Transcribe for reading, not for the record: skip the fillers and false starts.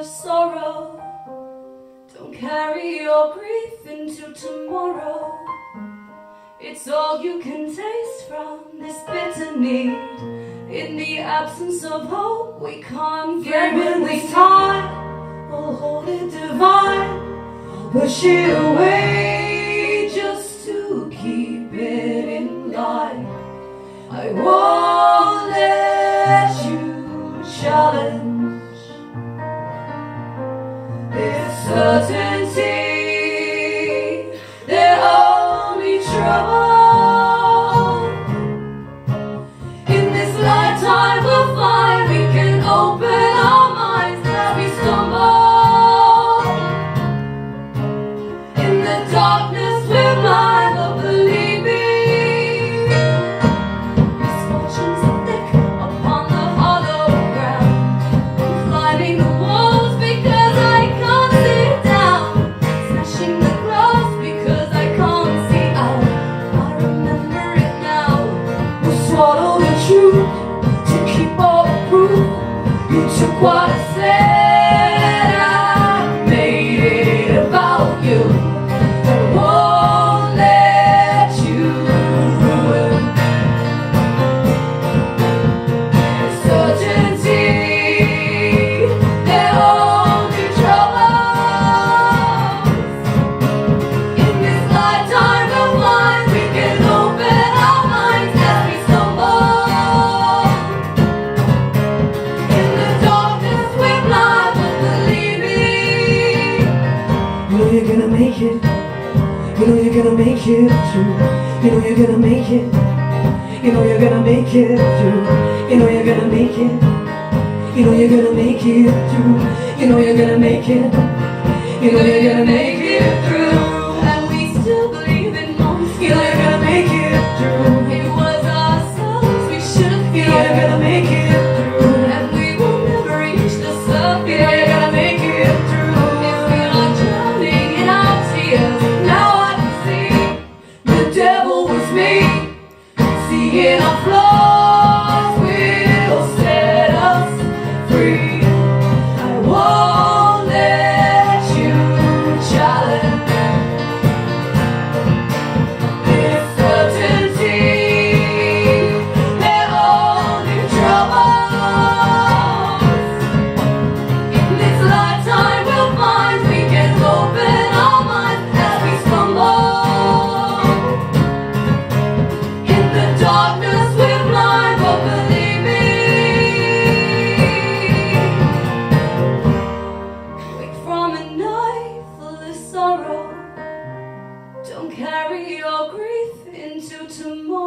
sorrow. Don't carry your grief into tomorrow. It's all you can taste from this bitter need. In the absence of hope, we can't Given this time, I'll hold it divine. I'll push it away just to keep it in line. I won't let you challenge this certainty. They're only trouble. In this lifetime we'll find we can open our minds as we stumble. In the darkness we're blind, but believe me, misfortunes are thick upon the hollow ground. I'm climbing the walls because I can't sit down, smashing the glass because I can't see out. I remember it now. We'll swallow the truth to keep all the proof. You took what I said, I made it about you. I won't let you ruin the certainty. They're only troubles. In this lifetime we'll find we can open our minds as we stumble. In the darkness we're blind, but believe me, you know you're gonna make it. You know you're gonna make it through. You know you're gonna make it. You know you're gonna make it through. You know you're gonna make it. You know you're gonna make it through. You know you're gonna make it. You know you're gonna make it through. And we still believe in monsters. You know you're gonna make it through. It was ourselves we should have You know you're feared. gonna make it through. And we will never reach the You know you're surface gonna make it through. if we're not drowning in our tears. Now I can see the devil was me. Seeing our flaws will set us free. I won't let you challenge this certainty. They're only troubles. In this lifetime we'll find we can open our minds as we stumble. In the darkness we're blind, but believe me, Wake from a night full of sorrow. Don't carry your grief into tomorrow.